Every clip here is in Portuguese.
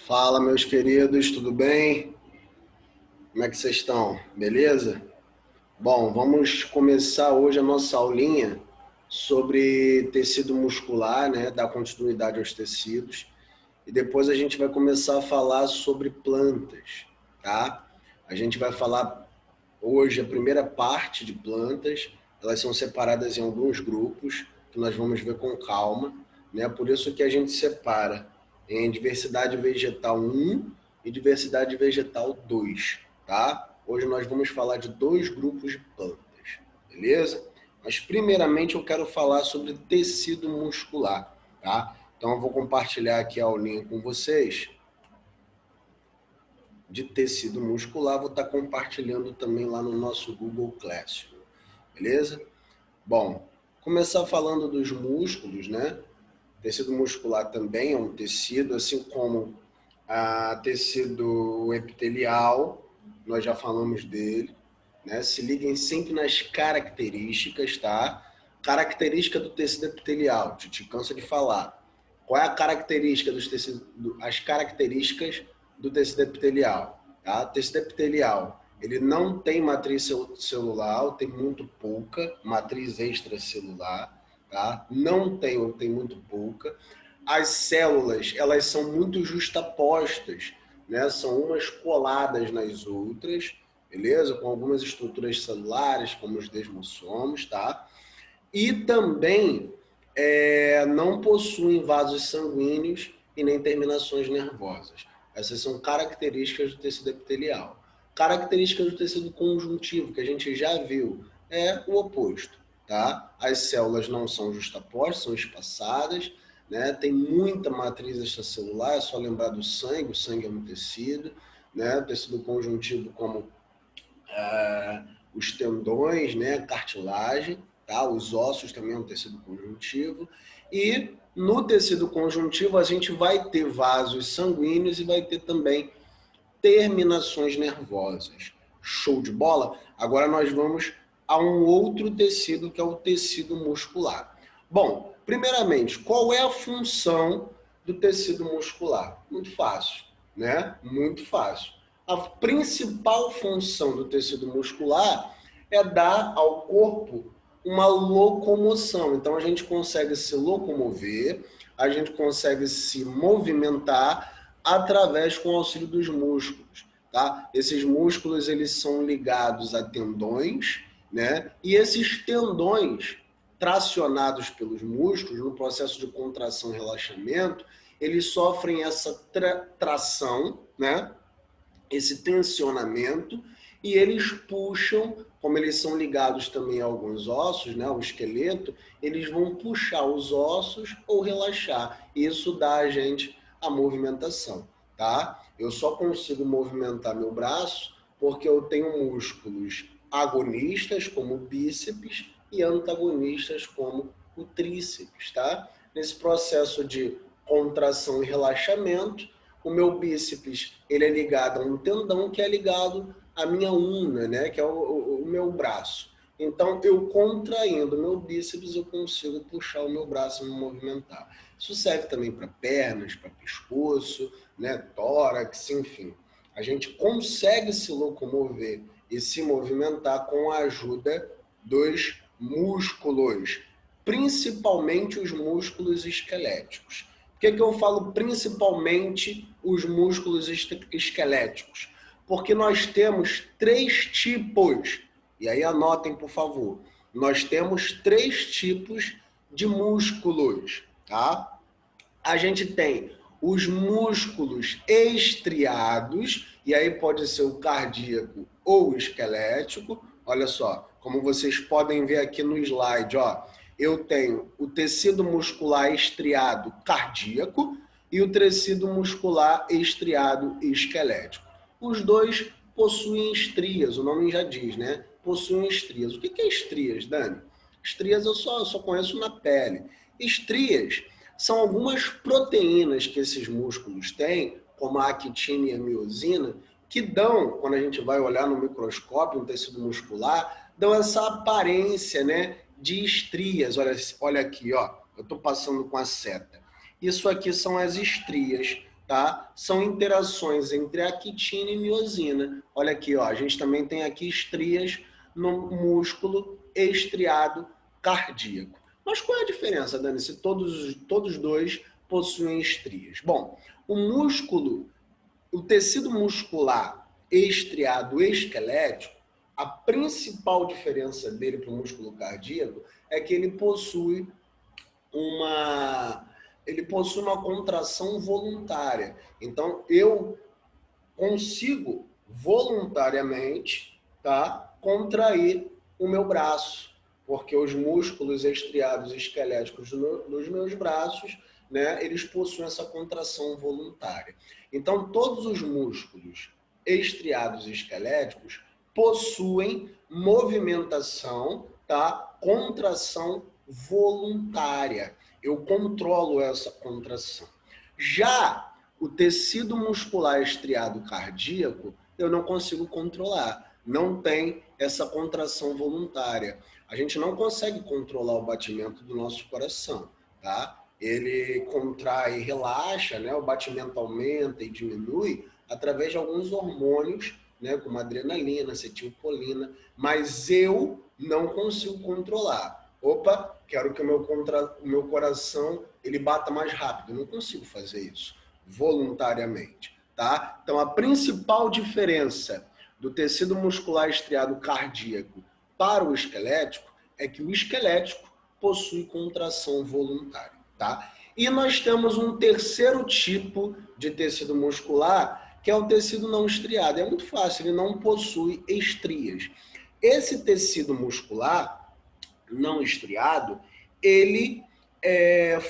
Fala, meus queridos, tudo bem? Como é que vocês estão? Beleza? Bom, vamos começar hoje a nossa aulinha sobre tecido muscular, né? Dar continuidade aos tecidos. E depois a gente vai começar a falar sobre plantas, tá? A gente vai falar hoje a primeira parte de plantas. Elas são separadas em alguns grupos, que nós vamos ver com calma, né? Por isso que a gente separa em diversidade vegetal 1 e diversidade vegetal 2, tá? Hoje nós vamos falar de dois grupos de plantas, beleza? Mas primeiramente eu quero falar sobre tecido muscular, tá? Então eu vou compartilhar aqui a aulinha com vocês de tecido muscular, vou estar compartilhando também lá no nosso Google Classroom, beleza? Bom, começar falando dos músculos, né? Tecido muscular também é um tecido, assim como tecido epitelial, nós já falamos dele, né? Se liguem sempre nas características, tá? Característica do tecido epitelial, te cansa de falar. Qual é a característica dos tecidos, as características do tecido epitelial, tá? Tecido epitelial, ele não tem matriz celular, tem muito pouca matriz extracelular, tá? Não tem ou tem muito pouca. As células, elas são muito justapostas, né? São umas coladas nas outras, beleza? Com algumas estruturas celulares, como os desmossomos, tá? E também não possuem vasos sanguíneos e nem terminações nervosas. Essas são características do tecido epitelial. Características do tecido conjuntivo, que a gente já viu, é o oposto, tá? As células não são justapostas, são espaçadas, né? Tem muita matriz extracelular, é só lembrar do sangue, o sangue é um tecido, né? O tecido conjuntivo como os tendões, né, cartilagem, tá? Os ossos também é um tecido conjuntivo. E no tecido conjuntivo a gente vai ter vasos sanguíneos e vai ter também terminações nervosas. Show de bola? Agora nós vamos a um outro tecido que é o tecido muscular. Bom, primeiramente, qual é a função do tecido muscular? Muito fácil, né? Muito fácil. A principal função do tecido muscular é dar ao corpo uma locomoção. Então a gente consegue se locomover, a gente consegue se movimentar através com o auxílio dos músculos, tá? Esses músculos eles são ligados a tendões, né? E esses tendões tracionados pelos músculos no processo de contração e relaxamento, eles sofrem essa tração, né? Esse tensionamento, e eles puxam, como eles são ligados também a alguns ossos, né, o esqueleto, eles vão puxar os ossos ou relaxar. Isso dá a gente a movimentação, tá? Eu só consigo movimentar meu braço porque eu tenho músculos agonistas, como o bíceps, e antagonistas, como o tríceps, tá? Nesse processo de contração e relaxamento, o meu bíceps ele é ligado a um tendão que é ligado à minha una, né, que é o meu braço. Então, eu contraindo o meu bíceps, eu consigo puxar o meu braço e me movimentar. Isso serve também para pernas, para pescoço, né, tórax, enfim. A gente consegue se locomover e se movimentar com a ajuda dos músculos, principalmente os músculos esqueléticos. Por que eu falo principalmente os músculos esqueléticos? Porque nós temos três tipos, e aí anotem, por favor. Nós temos três tipos de músculos, tá? A gente tem os músculos estriados, e aí pode ser o cardíaco ou o esquelético. Olha só, como vocês podem ver aqui no slide, ó, eu tenho o tecido muscular estriado cardíaco e o tecido muscular estriado esquelético. Os dois possuem estrias, o nome já diz, né? Possuem estrias. O que é estrias, Dani? Estrias eu só conheço na pele. Estrias são algumas proteínas que esses músculos têm, como a actina e a miosina, que dão, quando a gente vai olhar no microscópio, no tecido muscular, dão essa aparência, né, de estrias. Olha aqui, ó, eu estou passando com a seta. Isso aqui são as estrias tá? São interações entre a quitina e miosina. Olha aqui, ó, a gente também tem aqui estrias no músculo estriado cardíaco. Mas qual é a diferença, Dani, se todos dois possuem estrias? Bom, o tecido muscular estriado esquelético, a principal diferença dele para o músculo cardíaco é que uma, ele possui uma contração voluntária. Então, eu consigo voluntariamente, tá, contrair o meu braço, porque os músculos estriados esqueléticos dos meus braços, né, eles possuem essa contração voluntária. Então, todos os músculos estriados esqueléticos possuem movimentação, tá, contração voluntária. Eu controlo essa contração. Já o tecido muscular estriado cardíaco, eu não consigo controlar. Não tem essa contração voluntária. A gente não consegue controlar o batimento do nosso coração, tá? Ele contrai e relaxa, né? O batimento aumenta e diminui através de alguns hormônios, né? Como adrenalina, acetilcolina, mas eu não consigo controlar. Opa, quero que o meu coração ele bata mais rápido. Eu não consigo fazer isso voluntariamente, tá? Então, a principal diferença do tecido muscular estriado cardíaco para o esquelético é que o esquelético possui contração voluntária, tá? E nós temos um terceiro tipo de tecido muscular, que é o tecido não estriado. É muito fácil, ele não possui estrias. Esse tecido muscular não estriado, ele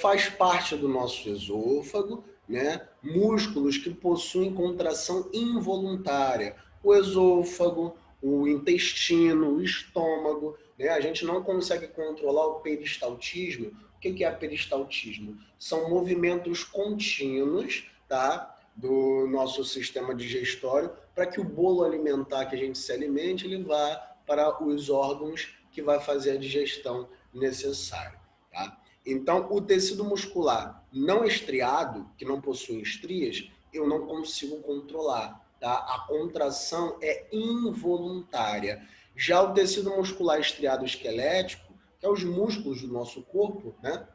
faz parte do nosso esôfago, né? Músculos que possuem contração involuntária. O esôfago, o intestino, o estômago, né? A gente não consegue controlar o peristaltismo. O que é peristaltismo? São movimentos contínuos, tá? Do nosso sistema digestório para que o bolo alimentar que a gente se alimente, ele vá para os órgãos que vai fazer a digestão necessária, tá? Então, o tecido muscular não estriado, que não possui estrias, eu não consigo controlar, tá? A contração é involuntária. Já o tecido muscular estriado esquelético, que é os músculos do nosso corpo, né?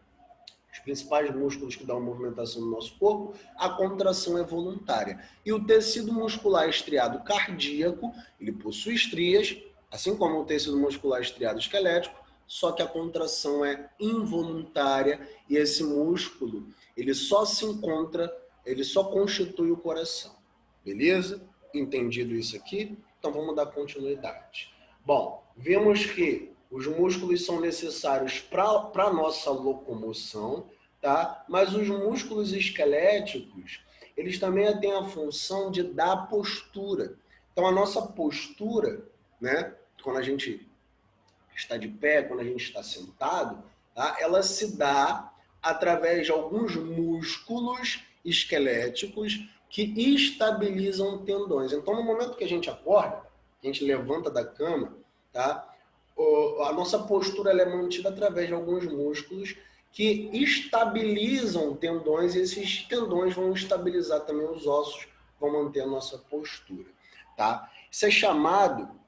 Os principais músculos que dão movimentação no nosso corpo, a contração é voluntária. E o tecido muscular estriado cardíaco, ele possui estrias, assim como o tecido muscular estriado esquelético, só que a contração é involuntária e esse músculo, ele só se encontra, ele só constitui o coração. Beleza? Entendido isso aqui? Então vamos dar continuidade. Bom, vemos que os músculos são necessários para a nossa locomoção, tá? Mas os músculos esqueléticos, eles também têm a função de dar postura. Então a nossa postura, né? Quando a gente está de pé, quando a gente está sentado, tá? Ela se dá através de alguns músculos esqueléticos que estabilizam tendões. Então, no momento que a gente acorda, a gente levanta da cama, tá? A nossa postura ela é mantida através de alguns músculos que estabilizam tendões e esses tendões vão estabilizar também os ossos, vão manter a nossa postura, tá? Isso é chamado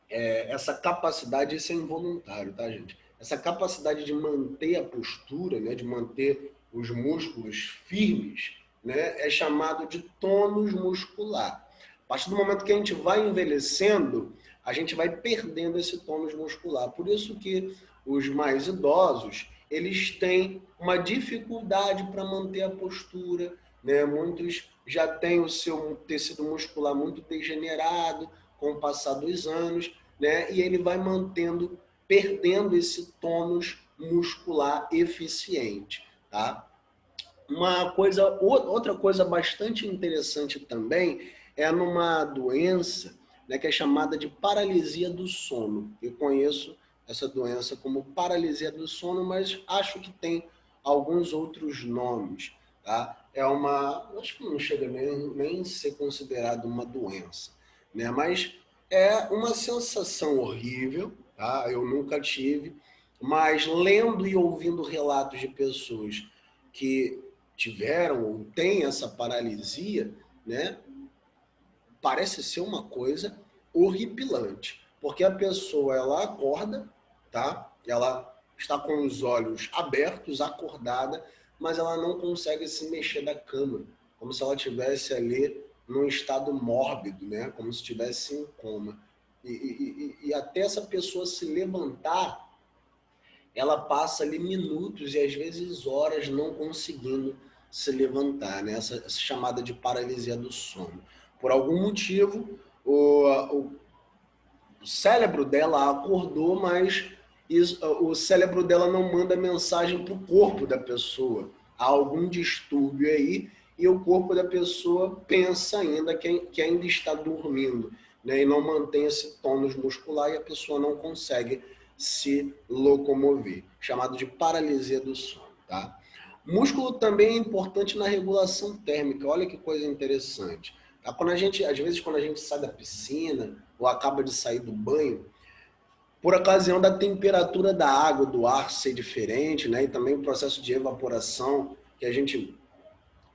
essa capacidade, isso é involuntário, tá, gente? Essa capacidade de manter a postura, né, de manter os músculos firmes, né, é chamado de tônus muscular. A partir do momento que a gente vai envelhecendo, a gente vai perdendo esse tônus muscular. Por isso que os mais idosos, eles têm uma dificuldade para manter a postura, né? Muitos já têm o seu tecido muscular muito degenerado com o passar dos anos, né? E ele vai perdendo esse tônus muscular eficiente, tá? Outra coisa bastante interessante também é numa doença, né, que é chamada de paralisia do sono. Eu conheço essa doença como paralisia do sono, mas acho que tem alguns outros nomes, tá? Acho que não chega nem ser considerado uma doença, né? Mas é uma sensação horrível, tá? Eu nunca tive, mas lendo e ouvindo relatos de pessoas que tiveram ou têm essa paralisia, né, parece ser uma coisa horripilante, porque a pessoa ela acorda, tá? Ela está com os olhos abertos, acordada, mas ela não consegue se mexer da cama, como se ela tivesse ali num estado mórbido, né? Como se estivesse em coma. E até essa pessoa se levantar, ela passa ali minutos e às vezes horas não conseguindo se levantar, né? Essa chamada de paralisia do sono. Por algum motivo, o cérebro dela acordou, mas o cérebro dela não manda mensagem para o corpo da pessoa. Há algum distúrbio aí e o corpo da pessoa pensa ainda que ainda está dormindo, né? E não mantém esse tônus muscular e a pessoa não consegue se locomover, chamado de paralisia do sono, tá? Músculo também é importante na regulação térmica. Olha que coisa interessante. Tá? Às vezes, quando a gente sai da piscina ou acaba de sair do banho, por ocasião da temperatura da água, do ar ser diferente, né? E também o processo de evaporação, que a gente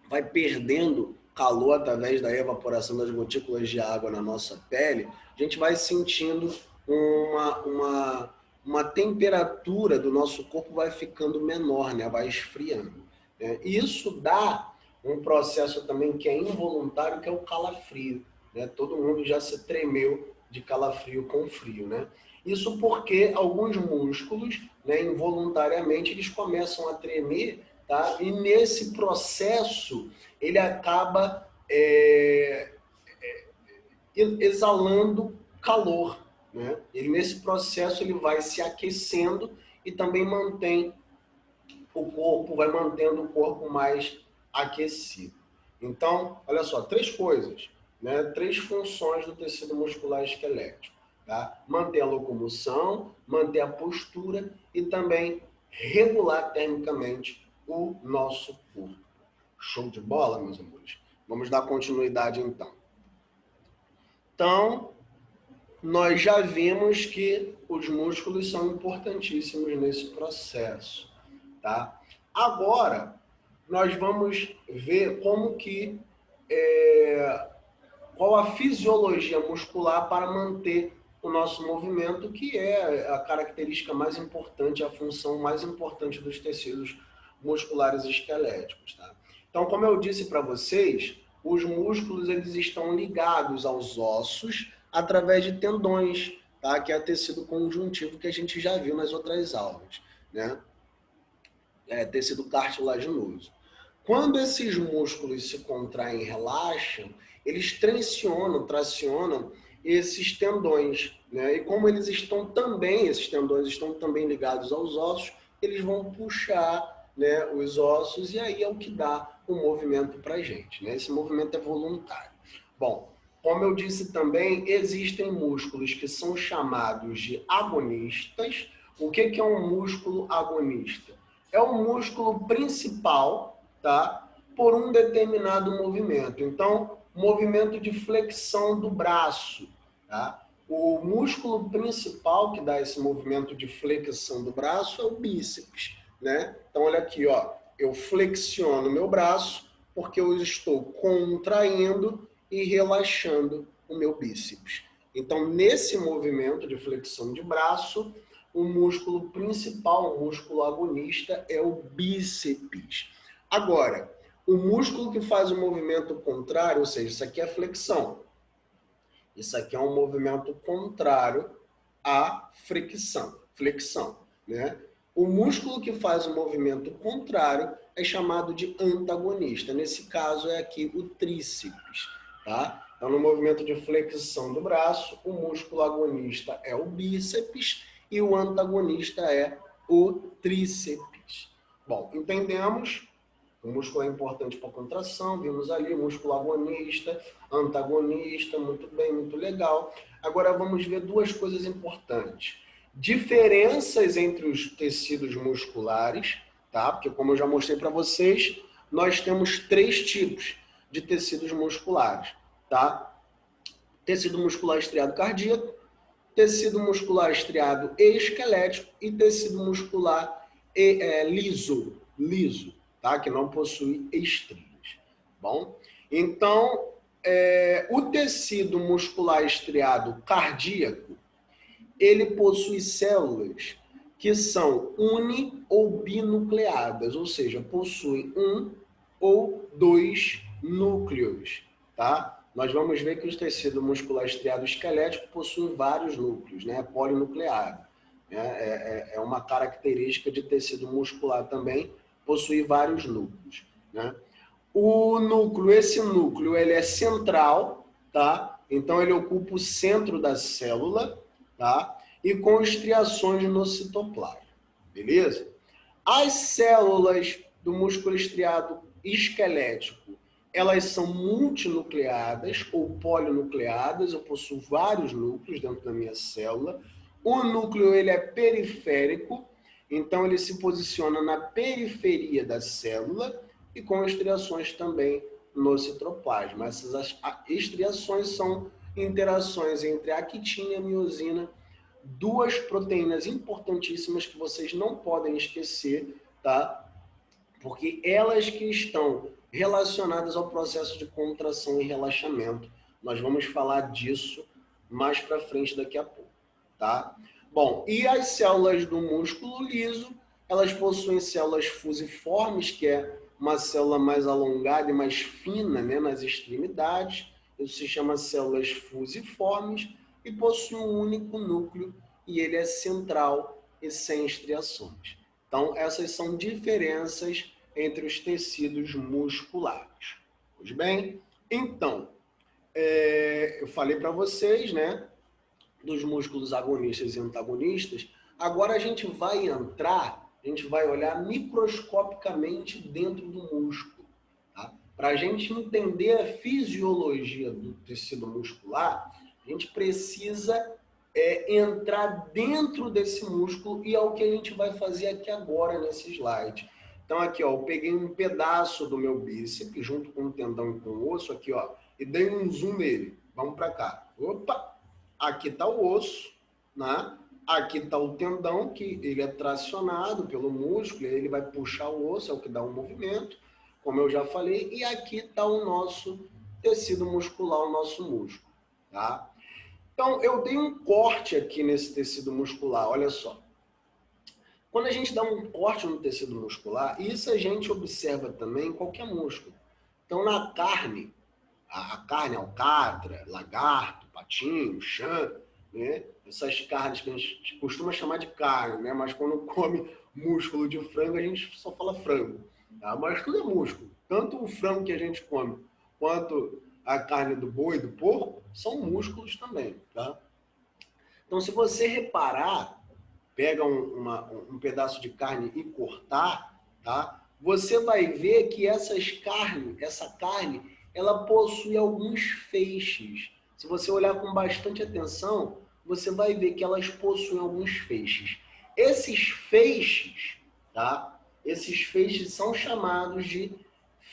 vai perdendo calor através da evaporação das gotículas de água na nossa pele, a gente vai sentindo uma temperatura do nosso corpo vai ficando menor, né? Vai esfriando. Né? E isso dá um processo também que é involuntário, que é o calafrio. Né? Todo mundo já se tremeu de calafrio com frio, né? Isso porque alguns músculos, né, involuntariamente, eles começam a tremer, tá? E nesse processo ele acaba exalando calor, né? Ele nesse processo ele vai se aquecendo e também mantém o corpo, vai mantendo o corpo mais aquecido. Então, olha só, três coisas, né? Três funções do tecido muscular esquelético. Tá? Manter a locomoção, manter a postura e também regular termicamente o nosso corpo. Show de bola, meus amores? Vamos dar continuidade então. Então, nós já vimos que os músculos são importantíssimos nesse processo, tá? Agora, nós vamos ver como que qual a fisiologia muscular para manter o nosso movimento, que é a característica mais importante, a função mais importante dos tecidos musculares esqueléticos, tá? Então, como eu disse para vocês, os músculos eles estão ligados aos ossos através de tendões, tá? Que é tecido conjuntivo que a gente já viu nas outras aulas, né? É tecido cartilaginoso. Quando esses músculos se contraem e relaxam, eles tracionam esses tendões, né? E como esses tendões estão também ligados aos ossos, eles vão puxar, né, os ossos e aí é o que dá o movimento para a gente, né? Esse movimento é voluntário. Bom, como eu disse também, existem músculos que são chamados de agonistas. O que é um músculo agonista? É o músculo principal, tá? Por um determinado movimento. Então, movimento de flexão do braço, tá? O músculo principal que dá esse movimento de flexão do braço é o bíceps, né? Então, olha aqui, ó. Eu flexiono meu braço porque eu estou contraindo e relaxando o meu bíceps. Então, nesse movimento de flexão de braço, o músculo principal, o músculo agonista, é o bíceps. Agora, o músculo que faz o movimento contrário, ou seja, isso aqui é flexão. Isso aqui é um movimento contrário à flexão, né? O músculo que faz o movimento contrário é chamado de antagonista. Nesse caso é aqui o tríceps, tá? Então, no movimento de flexão do braço, o músculo agonista é o bíceps e o antagonista é o tríceps. Bom, entendemos. O músculo é importante para a contração, vimos ali, músculo agonista, antagonista, muito bem, muito legal. Agora vamos ver duas coisas importantes. Diferenças entre os tecidos musculares, tá? Porque como eu já mostrei para vocês, nós temos três tipos de tecidos musculares, tá? Tecido muscular estriado cardíaco, tecido muscular estriado esquelético e tecido muscular liso. tá? Que não possui estrias. Bom, então, o tecido muscular estriado cardíaco, ele possui células que são uni ou binucleadas, ou seja, possuem um ou dois núcleos, tá? Nós vamos ver que o tecido muscular estriado esquelético possui vários núcleos, né? Polinucleado. É uma característica de tecido muscular também, possuir vários núcleos, né? Esse núcleo, ele é central, tá? Então ele ocupa o centro da célula, tá? E com estriações no citoplasma, beleza? As células do músculo estriado esquelético, elas são multinucleadas ou polinucleadas, eu possuo vários núcleos dentro da minha célula. O núcleo, ele é periférico, então ele se posiciona na periferia da célula e com estriações também no citoplasma. Essas estriações são interações entre a actina e a miosina, duas proteínas importantíssimas que vocês não podem esquecer, tá? Porque elas que estão relacionadas ao processo de contração e relaxamento. Nós vamos falar disso mais para frente daqui a pouco, tá? Bom, e as células do músculo liso, elas possuem células fusiformes, que é uma célula mais alongada e mais fina, né, nas extremidades. Isso se chama células fusiformes e possui um único núcleo e ele é central e sem estriações. Então, essas são diferenças entre os tecidos musculares. Pois bem, então, eu falei para vocês, né, dos músculos agonistas e antagonistas. Agora a gente vai olhar microscopicamente dentro do músculo, tá? Para a gente entender a fisiologia do tecido muscular, a gente precisa entrar dentro desse músculo e é o que a gente vai fazer aqui agora nesse slide. Então aqui, ó, eu peguei um pedaço do meu bíceps junto com o tendão e com o osso aqui, ó, e dei um zoom nele. Vamos para cá. Opa! Aqui está o osso, né? Aqui está o tendão, que ele é tracionado pelo músculo, ele vai puxar o osso, é o que dá o movimento, como eu já falei, e aqui está o nosso tecido muscular, o nosso músculo, tá? Então, eu dei um corte aqui nesse tecido muscular, olha só. Quando a gente dá um corte no tecido muscular, isso a gente observa também em qualquer músculo. Então, na carne, a carne, alcatra, lagarto, patinho, chã, né? Essas carnes que a gente costuma chamar de carne, né? Mas quando come músculo de frango, a gente só fala frango, tá? Mas tudo é músculo. Tanto o frango que a gente come, quanto a carne do boi, do porco, são músculos também, tá? Então, se você reparar, pega um pedaço de carne e cortar, tá? Você vai ver que essa carne, ela possui alguns feixes. Se você olhar com bastante atenção, você vai ver que elas possuem alguns feixes. Esses feixes, tá? Esses feixes são chamados de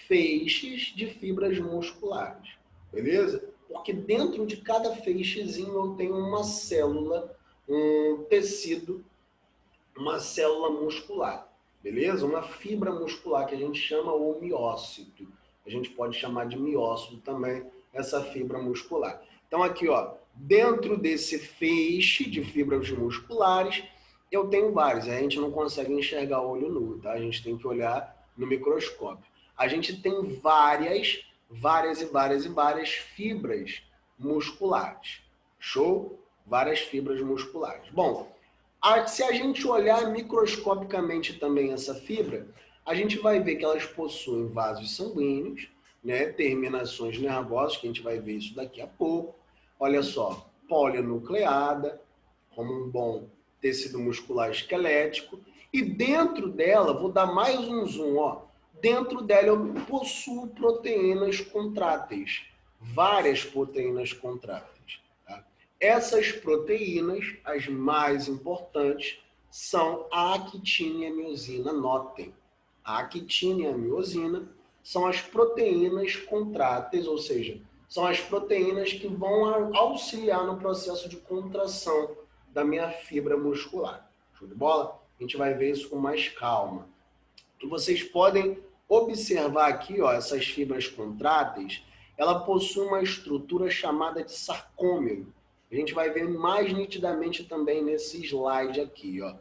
feixes de fibras musculares, beleza? Porque dentro de cada feixezinho eu tenho uma célula, um tecido, uma célula muscular, beleza? Uma fibra muscular que a gente chama o miócito. A gente pode chamar de miócito também essa fibra muscular. Então aqui, ó, dentro desse feixe de fibras musculares, eu tenho vários. A gente não consegue enxergar o olho nu, tá? A gente tem que olhar no microscópio. A gente tem várias fibras musculares. Show? Várias fibras musculares. Bom, se a gente olhar microscopicamente também essa fibra, a gente vai ver que elas possuem vasos sanguíneos, né, terminações nervosas, que a gente vai ver isso daqui a pouco. Olha só, polinucleada, como um bom tecido muscular esquelético. E dentro dela, vou dar mais um zoom, ó. Dentro dela eu possuo proteínas contráteis, várias proteínas contráteis. Tá? Essas proteínas, as mais importantes, são a actina e a miosina. Notem, a actina e a miosina são as proteínas contráteis, ou seja, são as proteínas que vão auxiliar no processo de contração da minha fibra muscular. Show de bola? A gente vai ver isso com mais calma. E vocês podem observar aqui, ó, essas fibras contráteis, ela possui uma estrutura chamada de sarcômero. A gente vai ver mais nitidamente também nesse slide aqui, ó.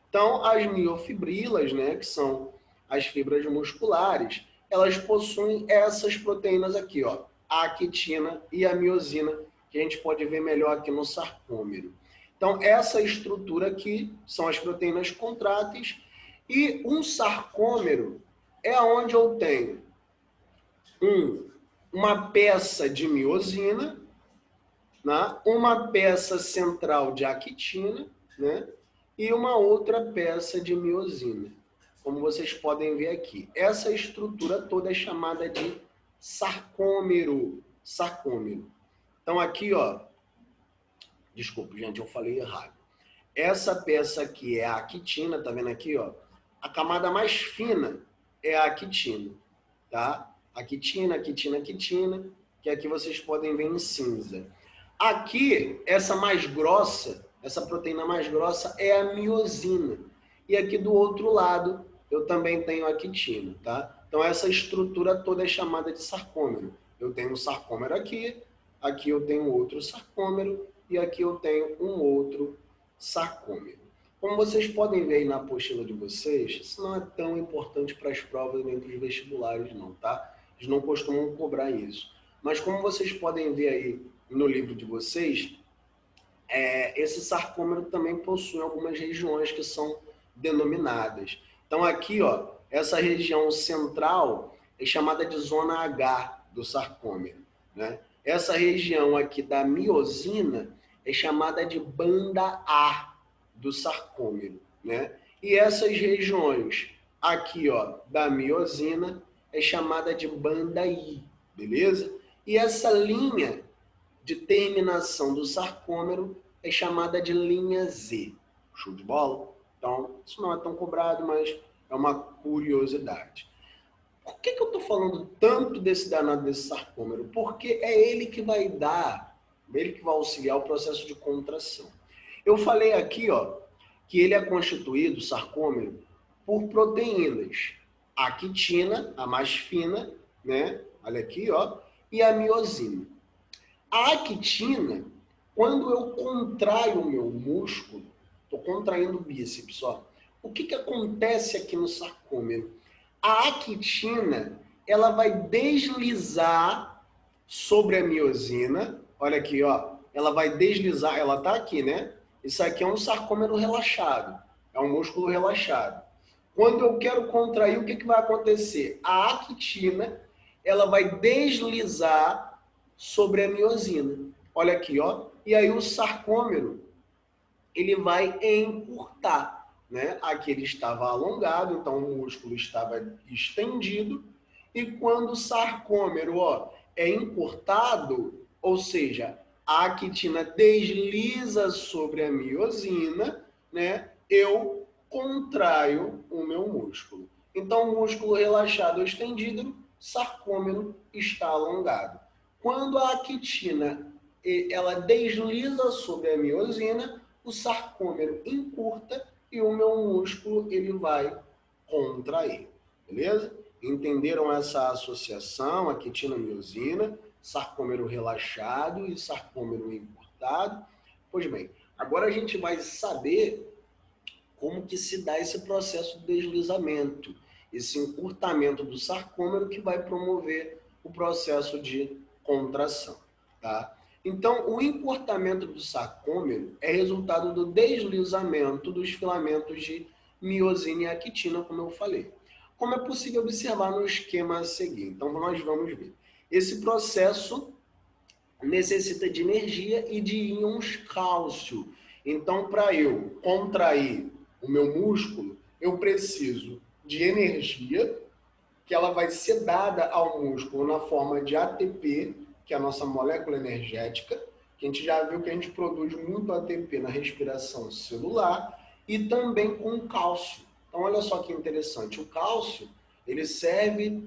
Então, as miofibrilas, né, que são as fibras musculares, elas possuem essas proteínas aqui, ó, a quitina e a miosina, que a gente pode ver melhor aqui no sarcômero. Então, essa estrutura aqui são as proteínas contráteis e um sarcômero é onde eu tenho uma peça de miosina, né, uma peça central de actina, né, e uma outra peça de miosina, como vocês podem ver aqui. Essa estrutura toda é chamada de sarcômero. Sarcômero. Então aqui, ó, desculpa, gente, eu falei errado. Essa peça aqui é a actina, tá vendo aqui, ó? A camada mais fina é a actina, tá? Actina, actina, actina, que aqui vocês podem ver em cinza. Aqui, essa mais grossa, essa proteína mais grossa é a miosina. E aqui do outro lado, eu também tenho a quitina, tá? Então, essa estrutura toda é chamada de sarcômero. Eu tenho um sarcômero aqui, aqui eu tenho outro sarcômero e aqui eu tenho um outro sarcômero. Como vocês podem ver aí na apostila de vocês, isso não é tão importante para as provas nem para os vestibulares não, tá? Eles não costumam cobrar isso. Mas como vocês podem ver aí no livro de vocês, esse sarcômero também possui algumas regiões que são denominadas. Então aqui, ó, essa região central é chamada de zona H do sarcômero, né? Essa região aqui da miosina é chamada de banda A do sarcômero, né? E essas regiões aqui, ó, da miosina é chamada de banda I, beleza? E essa linha de terminação do sarcômero é chamada de linha Z. Show de bola? Então, isso não é tão cobrado, mas é uma curiosidade. Por que eu estou falando tanto desse danado desse sarcômero? Porque é ele que vai dar, ele que vai auxiliar o processo de contração. Eu falei aqui, ó, que ele é constituído, o sarcômero, por proteínas. A quitina, a mais fina, né? Olha aqui, ó, e a miosina. A actina, quando eu contraio o meu músculo, estou contraindo o bíceps, ó, o que acontece aqui no sarcômero? A actina, ela vai deslizar sobre a miosina, olha aqui, ó, ela vai deslizar, ela está aqui, né? Isso aqui é um sarcômero relaxado, é um músculo relaxado. Quando eu quero contrair, o que vai acontecer? A actina, ela vai deslizar sobre a miosina. Olha aqui, ó. E aí o sarcômero, ele vai encurtar, né? Aqui ele estava alongado, então o músculo estava estendido. E quando o sarcômero, ó, é encurtado, ou seja, a actina desliza sobre a miosina, né? Eu contraio o meu músculo. Então, o músculo relaxado ou estendido, sarcômero está alongado. Quando a actina ela desliza sobre a miosina, o sarcômero encurta e o meu músculo ele vai contrair, beleza? Entenderam essa associação, a quitina-miosina, sarcômero relaxado e sarcômero encurtado? Pois bem, agora a gente vai saber como que se dá esse processo de deslizamento, esse encurtamento do sarcômero que vai promover o processo de contração, tá? Então, o encurtamento do sarcômero é resultado do deslizamento dos filamentos de miosina e actina, como eu falei. Como é possível observar no esquema a seguir? Então, nós vamos ver. Esse processo necessita de energia e de íons cálcio. Então, para eu contrair o meu músculo, eu preciso de energia, que ela vai ser dada ao músculo na forma de ATP, que é a nossa molécula energética, que a gente já viu que a gente produz muito ATP na respiração celular, e também com cálcio. Então, olha só que interessante, o cálcio, ele serve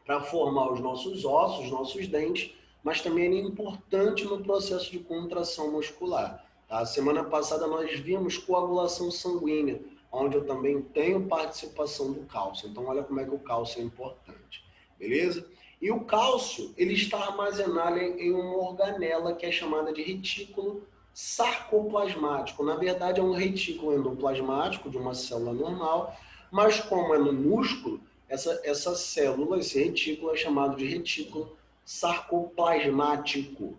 para formar os nossos ossos, os nossos dentes, mas também ele é importante no processo de contração muscular. Tá? Semana passada nós vimos coagulação sanguínea, onde eu também tenho participação do cálcio. Então, olha como é que o cálcio é importante, beleza? E o cálcio, ele está armazenado em uma organela que é chamada de retículo sarcoplasmático. Na verdade, é um retículo endoplasmático de uma célula normal, mas como é no músculo, essa célula, esse retículo é chamado de retículo sarcoplasmático.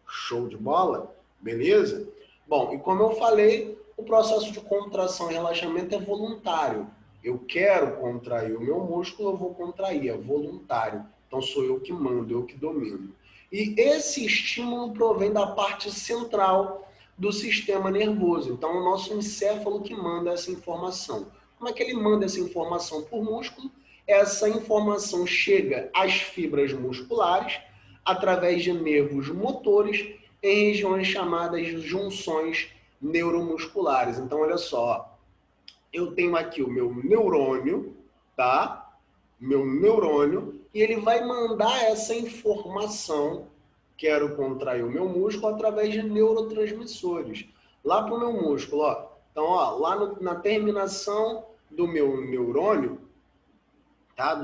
Show de bola? Beleza? Bom, e como eu falei, o processo de contração e relaxamento é voluntário. Eu quero contrair o meu músculo, eu vou contrair, é voluntário. Então sou eu que mando, eu que domino. E esse estímulo provém da parte central do sistema nervoso. Então o nosso encéfalo que manda essa informação. Como é que ele manda essa informação por músculo? Essa informação chega às fibras musculares através de nervos motores em regiões chamadas de junções neuromusculares. Então, olha só, eu tenho aqui o meu neurônio, tá? Meu neurônio, e ele vai mandar essa informação, quero contrair o meu músculo, através de neurotransmissores. Lá para o meu músculo, ó. Então, ó, lá na terminação do meu neurônio, tá?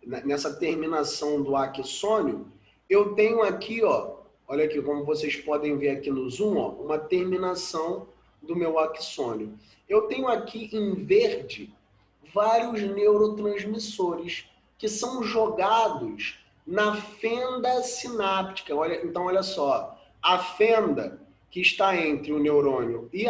Nessa terminação do axônio, eu tenho aqui, ó, olha aqui, como vocês podem ver aqui no zoom, ó, uma terminação do meu axônio. Eu tenho aqui em verde vários neurotransmissores que são jogados na fenda sináptica. Então, olha só, a fenda que está entre o neurônio e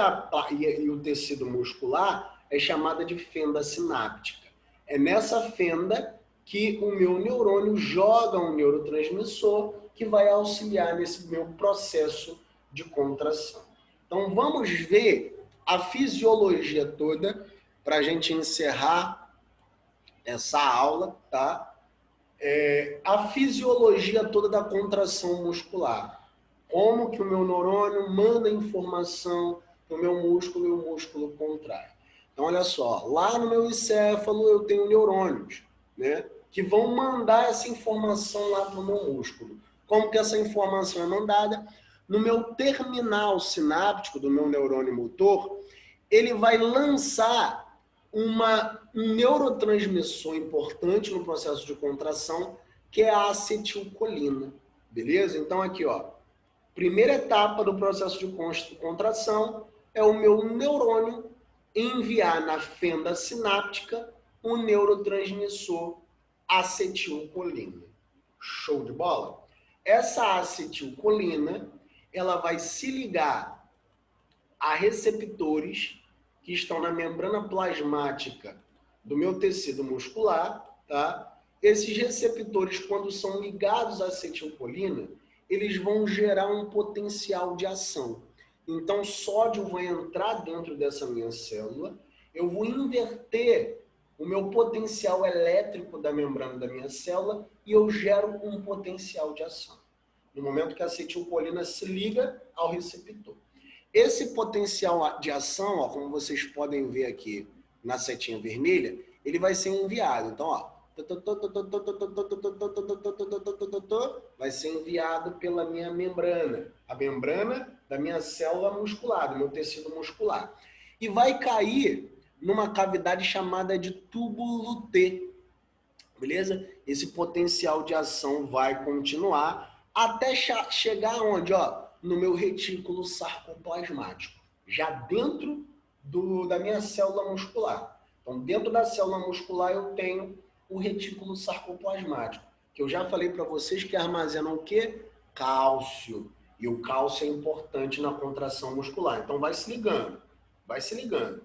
o tecido muscular é chamada de fenda sináptica. É nessa fenda que o meu neurônio joga um neurotransmissor que vai auxiliar nesse meu processo de contração. Então, vamos ver a fisiologia toda para a gente encerrar essa aula, tá? A fisiologia toda da contração muscular. Como que o meu neurônio manda informação para o meu músculo e o músculo contrai. Então, olha só, lá no meu encéfalo eu tenho neurônios, né? Que vão mandar essa informação lá para o meu músculo. Como que essa informação é mandada? No meu terminal sináptico do meu neurônio motor, ele vai lançar um neurotransmissor importante no processo de contração, que é a acetilcolina, beleza? Então aqui, ó, primeira etapa do processo de contração é o meu neurônio enviar na fenda sináptica um neurotransmissor acetilcolina. Show de bola? Essa acetilcolina, ela vai se ligar a receptores que estão na membrana plasmática do meu tecido muscular, tá? Esses receptores, quando são ligados à acetilcolina, eles vão gerar um potencial de ação. Então, sódio vai entrar dentro dessa minha célula, eu vou inverter o meu potencial elétrico da membrana da minha célula e eu gero um potencial de ação. No momento que a acetilcolina se liga ao receptor. Esse potencial de ação, ó, como vocês podem ver aqui na setinha vermelha, ele vai ser enviado. Então, ó, vai ser enviado pela minha membrana, a membrana da minha célula muscular, do meu tecido muscular. E vai cair numa cavidade chamada de túbulo T, beleza? Esse potencial de ação vai continuar até chegar onde, ó? No meu retículo sarcoplasmático, já dentro da minha célula muscular. Então, dentro da célula muscular eu tenho o retículo sarcoplasmático, que eu já falei para vocês que armazena o quê? Cálcio. E o cálcio é importante na contração muscular. Então, vai se ligando, vai se ligando.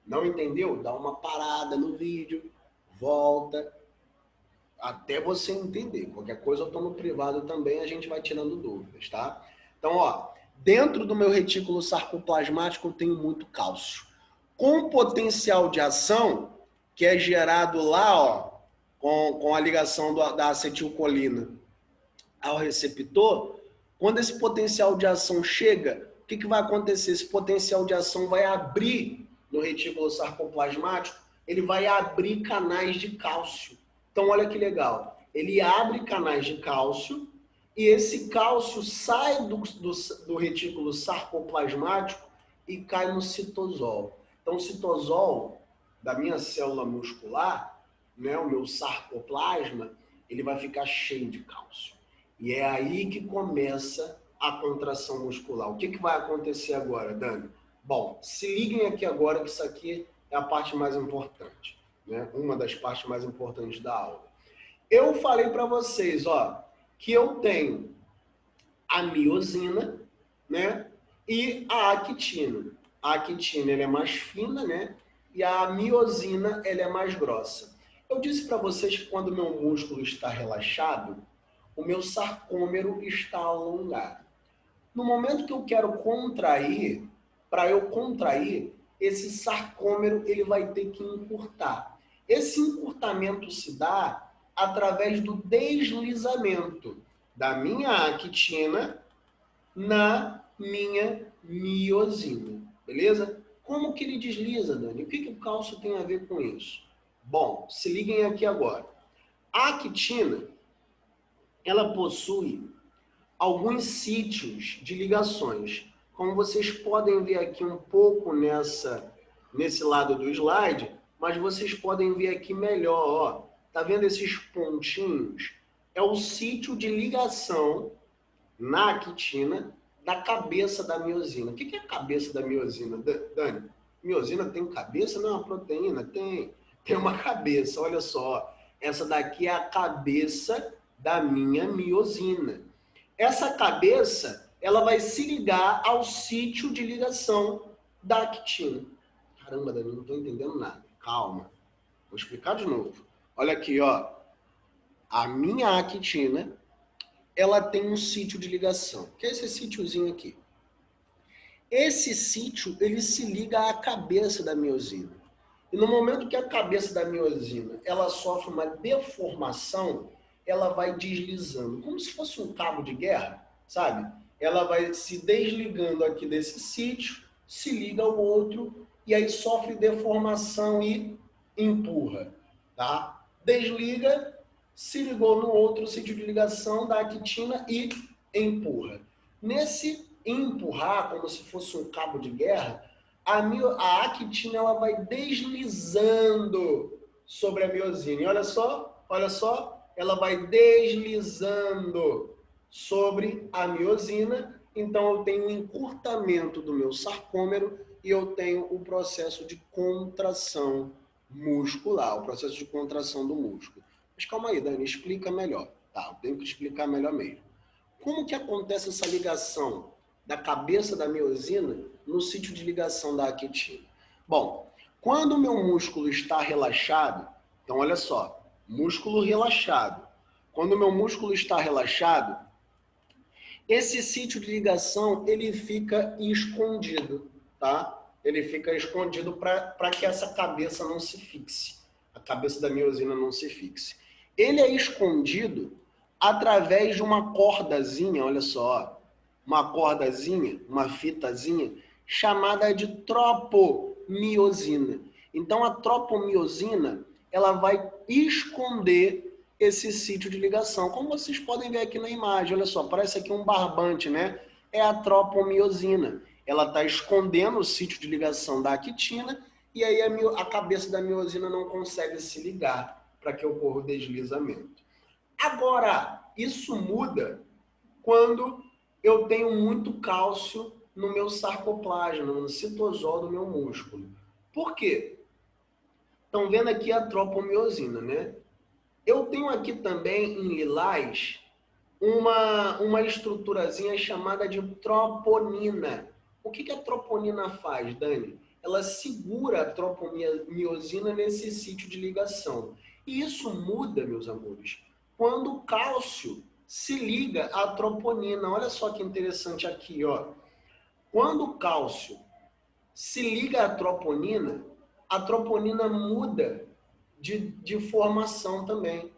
Não entendeu? Dá uma parada no vídeo, volta, até você entender. Qualquer coisa eu estou no privado também, a gente vai tirando dúvidas, tá? Então, ó, dentro do meu retículo sarcoplasmático eu tenho muito cálcio. Com potencial de ação, que é gerado lá, ó, com a ligação da acetilcolina ao receptor, quando esse potencial de ação chega, o que vai acontecer? Esse potencial de ação vai abrir no retículo sarcoplasmático, ele vai abrir canais de cálcio. Então, olha que legal. Ele abre canais de cálcio e esse cálcio sai do retículo sarcoplasmático e cai no citosol. Então, o citosol da minha célula muscular, né, o meu sarcoplasma, ele vai ficar cheio de cálcio. E é aí que começa a contração muscular. O que vai acontecer agora, Dani? Bom, se liguem aqui agora que isso aqui é a parte mais importante, né? Uma das partes mais importantes da aula. Eu falei para vocês, ó, que eu tenho a miosina, né? E a actina. A actina ela é mais fina, né? E a miosina ela é mais grossa. Eu disse para vocês que quando o meu músculo está relaxado, o meu sarcômero está alongado. No momento que eu quero contrair, para eu contrair, esse sarcômero ele vai ter que encurtar. Esse encurtamento se dá através do deslizamento da minha actina na minha miosina, beleza? Como que ele desliza, Dani? O que o cálcio tem a ver com isso? Bom, se liguem aqui agora. A actina, ela possui alguns sítios de ligações. Como vocês podem ver aqui um pouco nesse lado do slide, mas vocês podem ver aqui melhor, ó. Tá vendo esses pontinhos? É o sítio de ligação na actina da cabeça da miosina. O que é a cabeça da miosina, Dani? Miosina tem cabeça? Não é uma proteína? Tem uma cabeça, olha só. Essa daqui é a cabeça da minha miosina. Essa cabeça, ela vai se ligar ao sítio de ligação da actina. Caramba, Dani, não estou entendendo nada. Calma. Vou explicar de novo. Olha aqui, ó. A minha actina, ela tem um sítio de ligação, que é esse sítiozinho aqui. Esse sítio, ele se liga à cabeça da miosina. E no momento que a cabeça da miosina, ela sofre uma deformação, ela vai deslizando, como se fosse um cabo de guerra, sabe? Ela vai se desligando aqui desse sítio, se liga ao outro, e aí sofre deformação e empurra, tá? Desliga, se ligou no outro sítio de ligação da actina e empurra. Nesse empurrar, como se fosse um cabo de guerra, a actina ela vai deslizando sobre a miosina. E olha só, ela vai deslizando sobre a miosina. Então eu tenho um encurtamento do meu sarcômero e eu tenho o processo de contração muscular, o processo de contração do músculo. Mas calma aí, Dani, explica melhor. Tá, eu tenho que explicar melhor mesmo. Como que acontece essa ligação da cabeça da miosina no sítio de ligação da actina? Bom, quando o meu músculo está relaxado, então olha só, músculo relaxado. Quando o meu músculo está relaxado, esse sítio de ligação ele fica escondido, tá? Ele fica escondido para que essa cabeça não se fixe, a cabeça da miosina não se fixe. Ele é escondido através de uma cordazinha, olha só, uma cordazinha, uma fitazinha, chamada de tropomiosina. Então, a tropomiosina, ela vai esconder esse sítio de ligação. Como vocês podem ver aqui na imagem, olha só, parece aqui um barbante, né? É a tropomiosina. Ela está escondendo o sítio de ligação da actina e aí a cabeça da miosina não consegue se ligar para que ocorra o deslizamento. Agora, isso muda quando eu tenho muito cálcio no meu sarcoplasma, no citosol do meu músculo. Por quê? Estão vendo aqui a tropomiosina, né? Eu tenho aqui também em lilás uma estruturazinha chamada de troponina. O que a troponina faz, Dani? Ela segura a tropomiosina nesse sítio de ligação. E isso muda, meus amores, quando o cálcio se liga à troponina. Olha só que interessante aqui, ó. Quando o cálcio se liga à troponina, a troponina muda de formação também.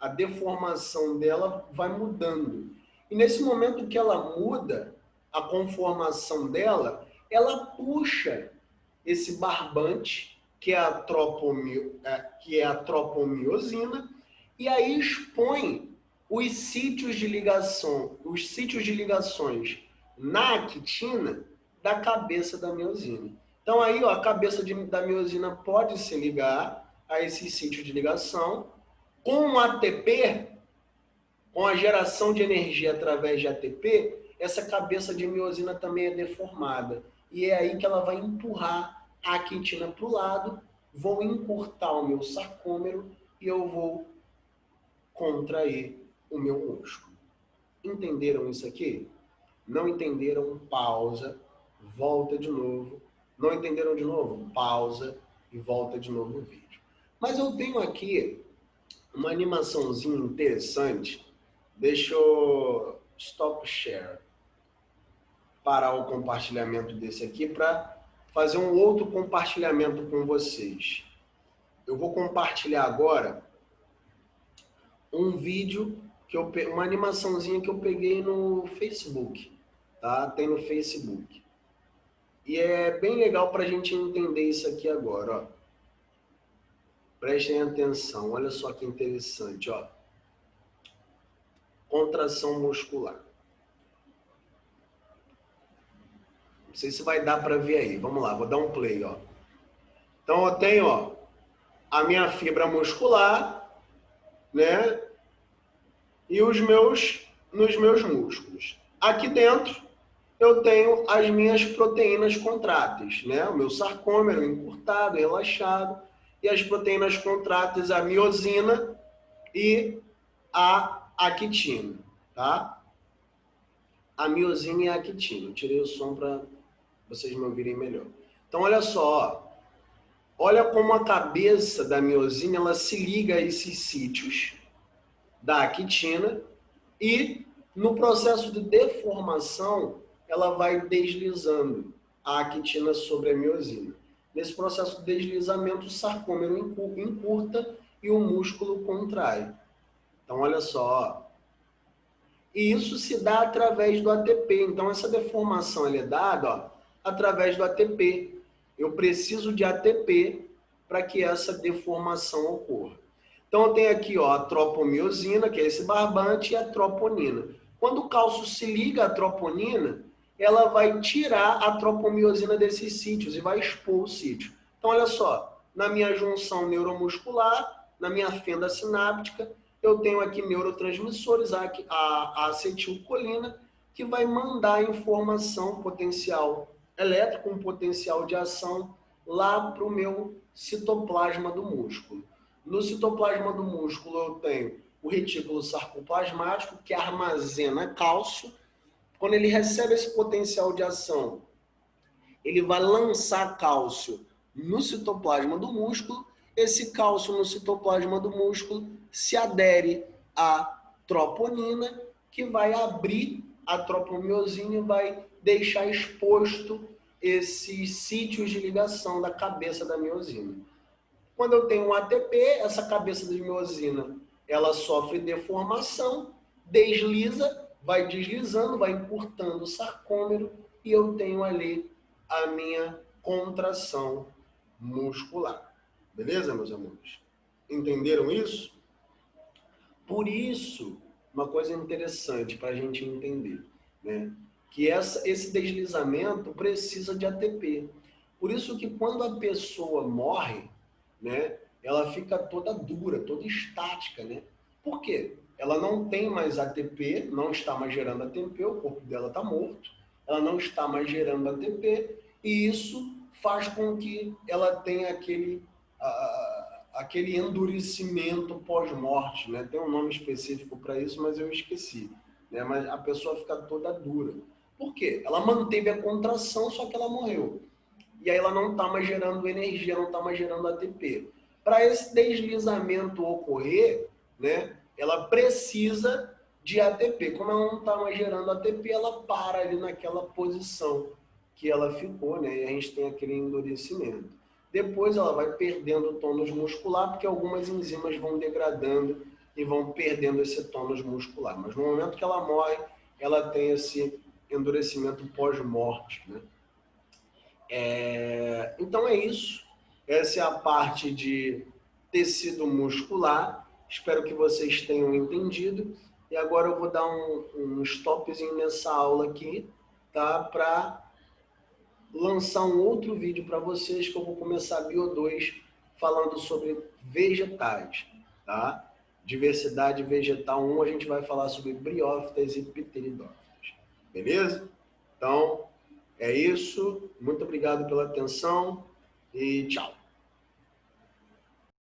A deformação dela vai mudando. E nesse momento que ela muda a conformação dela, ela puxa esse barbante, que é a tropomiosina, e aí expõe os sítios de ligações na actina da cabeça da miosina. Então aí, ó, a cabeça da miosina pode se ligar a esse sítio de ligação. Com o ATP, com a geração de energia através de ATP, essa cabeça de miosina também é deformada. E é aí que ela vai empurrar a quitina para o lado, vou encurtar o meu sarcômero e eu vou contrair o meu músculo. Entenderam isso aqui? Não entenderam? Pausa, volta de novo. Não entenderam de novo? Pausa e volta de novo o vídeo. Mas eu tenho aqui uma animaçãozinha interessante. Deixa eu stop share. Parar o compartilhamento desse aqui para fazer um outro compartilhamento com vocês. Eu vou compartilhar agora um vídeo, uma animaçãozinha que eu peguei no Facebook, tá? Tem no Facebook. E é bem legal para a gente entender isso aqui agora, ó. Prestem atenção, olha só que interessante, ó. Contração muscular. Não sei se vai dar para ver aí. Vamos lá, vou dar um play, ó. Então eu tenho, ó, a minha fibra muscular, né? E nos meus músculos. Aqui dentro eu tenho as minhas proteínas contráteis, né? O meu sarcômero encurtado, relaxado, e as proteínas contráteis, a miosina e a actina, tá? A miosina e a actina. Eu tirei o som para vocês me ouvirem melhor. Então, olha só, ó. Olha como a cabeça da miosina ela se liga a esses sítios da actina e no processo de deformação ela vai deslizando a actina sobre a miosina. Nesse processo de deslizamento o sarcômero encurta e o músculo contrai. Então olha só, ó. E isso se dá através do ATP. Então essa deformação é dada, ó, através do ATP. Eu preciso de ATP para que essa deformação ocorra. Então eu tenho aqui, ó, a tropomiosina, que é esse barbante, e a troponina. Quando o cálcio se liga à troponina, ela vai tirar a tropomiosina desses sítios e vai expor o sítio. Então olha só, na minha junção neuromuscular, na minha fenda sináptica, eu tenho aqui neurotransmissores, a acetilcolina, que vai mandar informação potencial elétrico, um potencial de ação, lá para o meu citoplasma do músculo. No citoplasma do músculo eu tenho o retículo sarcoplasmático, que armazena cálcio. Quando ele recebe esse potencial de ação, ele vai lançar cálcio no citoplasma do músculo. Esse cálcio no citoplasma do músculo se adere à troponina, que vai abrir a tropomiosina e vai deixar exposto esses sítios de ligação da cabeça da miosina. Quando eu tenho um ATP, essa cabeça de miosina, ela sofre deformação, desliza, vai deslizando, vai encurtando o sarcômero e eu tenho ali a minha contração muscular. Beleza, meus amores? Entenderam isso? Por isso, uma coisa interessante para a gente entender, né? Que esse deslizamento precisa de ATP. Por isso que quando a pessoa morre, né, ela fica toda dura, toda estática, né? Por quê? Ela não tem mais ATP, não está mais gerando ATP, o corpo dela está morto, ela não está mais gerando ATP, e isso faz com que ela tenha aquele endurecimento pós-morte, né? Tem um nome específico para isso, mas eu esqueci, né? Mas a pessoa fica toda dura. Por quê? Ela manteve a contração, só que ela morreu. E aí ela não está mais gerando energia, não está mais gerando ATP. Para esse deslizamento ocorrer, né, ela precisa de ATP. Como ela não está mais gerando ATP, ela para ali naquela posição que ela ficou, né, e a gente tem aquele endurecimento. Depois ela vai perdendo o tônus muscular, porque algumas enzimas vão degradando e vão perdendo esse tônus muscular. Mas no momento que ela morre, ela tem esse endurecimento pós-morte, né? Então é isso. Essa é a parte de tecido muscular. Espero que vocês tenham entendido. E agora eu vou dar um stopzinho nessa aula aqui, tá? Para lançar um outro vídeo para vocês que eu vou começar a Bio2 falando sobre vegetais, tá? Diversidade vegetal 1, a gente vai falar sobre briófitas e pteridófitas, beleza? Então, é isso. Muito obrigado pela atenção e tchau.